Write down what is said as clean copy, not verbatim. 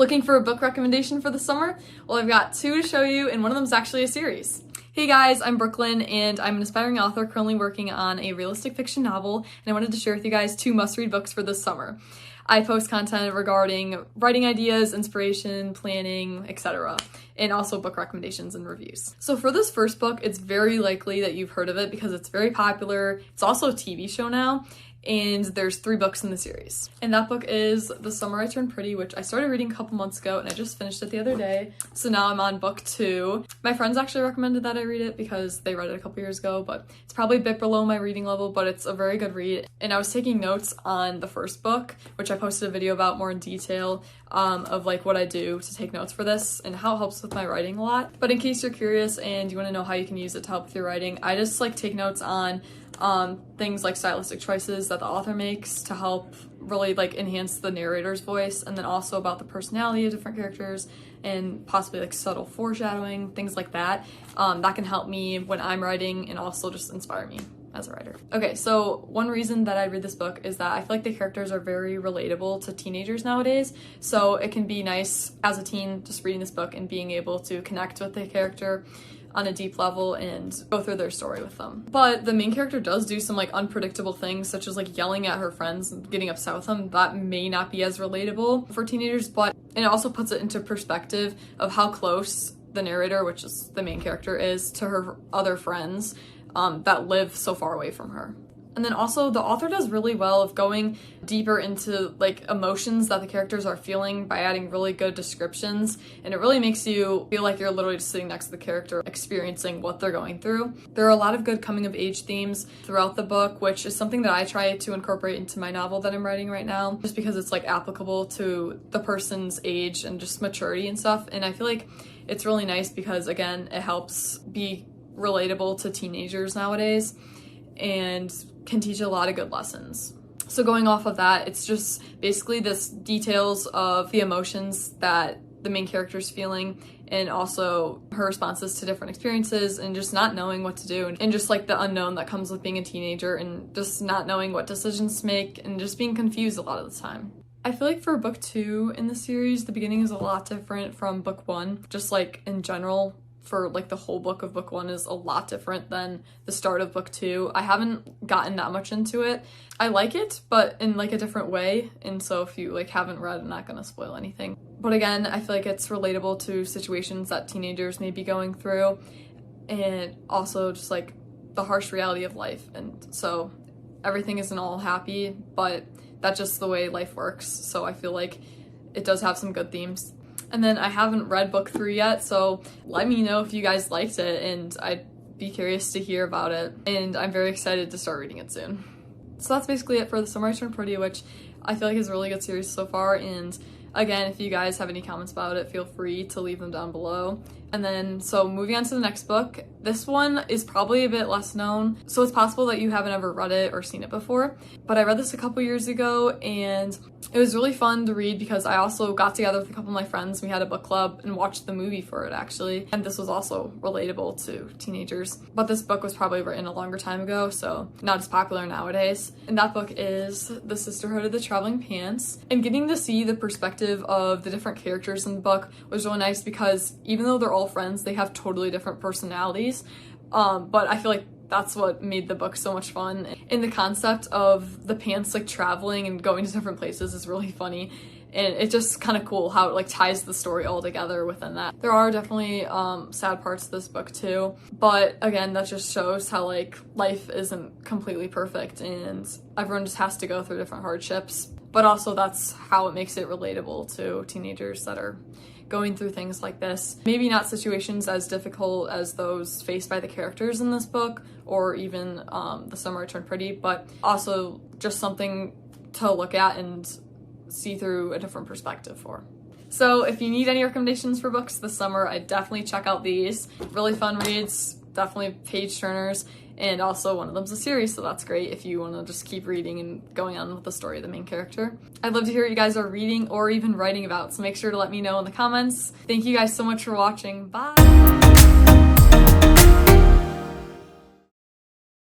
Looking for a book recommendation for the summer? Well, I've got two to show you, and one of them is actually a series. Hey guys, I'm Brooklyn, and I'm an aspiring author currently working on a realistic fiction novel, and I wanted to share with you guys two must-read books for this summer. I post content regarding writing ideas, inspiration, planning, etc., and also book recommendations and reviews. So for this first book, it's very likely that you've heard of it because it's very popular. It's also a TV show now, and there's 3 books in the series. And that book is The Summer I Turned Pretty, which I started reading a couple months ago, and I just finished it the other day. So now I'm on book 2. My friends actually recommended that I read it because they read it a couple years ago, but it's probably a bit below my reading level, but it's a very good read. And I was taking notes on the first book, which I posted a video about more in detail, of like what I do to take notes for this and how it helps with my writing a lot. But in case you're curious and you want to know how you can use it to help with your writing, I just like take notes on things like stylistic choices that the author makes to help really like enhance the narrator's voice, and then also about the personality of different characters and possibly like subtle foreshadowing, things like that. That can help me when I'm writing and also just inspire me as a writer. Okay, so one reason that I read this book is that I feel like the characters are very relatable to teenagers nowadays. So it can be nice as a teen just reading this book and being able to connect with the character on a deep level and go through their story with them. But the main character does do some like unpredictable things, such as like yelling at her friends and getting upset with them. That may not be as relatable for teenagers, but it also puts it into perspective of how close the narrator, which is the main character, is to her other friends that live so far away from her. And then also the author does really well of going deeper into like emotions that the characters are feeling by adding really good descriptions, and it really makes you feel like you're literally just sitting next to the character experiencing what they're going through. There are a lot of good coming of age themes throughout the book, which is something that I try to incorporate into my novel that I'm writing right now, just because it's like applicable to the person's age and just maturity and stuff. And I feel like it's really nice because again, it helps be relatable to teenagers nowadays and can teach a lot of good lessons. So going off of that, it's just basically this details of the emotions that the main character's feeling, and also her responses to different experiences, and just not knowing what to do, and just like the unknown that comes with being a teenager, and just not knowing what decisions to make, and just being confused a lot of the time. I feel like for book 2 in the series, the beginning is a lot different from book 1, just like in general. For like the whole book of book 1 is a lot different than the start of book 2. I haven't gotten that much into it. I like it, but in like a different way, and so if you like haven't read, I'm not gonna spoil anything. But again, I feel like it's relatable to situations that teenagers may be going through, and also just like the harsh reality of life. And so everything isn't all happy, but that's just the way life works. So I feel like it does have some good themes. And then I haven't read book 3 yet, so let me know if you guys liked it, and I'd be curious to hear about it, and I'm very excited to start reading it soon. So that's basically it for The Summer I Turned Pretty, which I feel like is a really good series so far, and again, if you guys have any comments about it, feel free to leave them down below. And then, so moving on to the next book, this one is probably a bit less known, so it's possible that you haven't ever read it or seen it before, but I read this a couple years ago, and it was really fun to read because I also got together with a couple of my friends. We had a book club and watched the movie for it, actually, and this was also relatable to teenagers. But this book was probably written a longer time ago, so not as popular nowadays. And that book is The Sisterhood of the Traveling Pants. And getting to see the perspective of the different characters in the book was really nice because even though they're all friends, they have totally different personalities. But I feel like that's what made the book so much fun. And the concept of the pants like traveling and going to different places is really funny. And it's just kind of cool how it like ties the story all together within that. There are definitely sad parts to this book too. But again, that just shows how like life isn't completely perfect and everyone just has to go through different hardships. But also that's how it makes it relatable to teenagers that are going through things like this. Maybe not situations as difficult as those faced by the characters in this book, or even The Summer I Turned Pretty, but also just something to look at and see through a different perspective for. So if you need any recommendations for books this summer, I definitely check out these. Really fun reads, definitely page turners, and also one of them's a series, so that's great if you want to just keep reading and going on with the story of the main character. I'd love to hear what you guys are reading or even writing about, so make sure to let me know in the comments. Thank you guys so much for watching. Bye!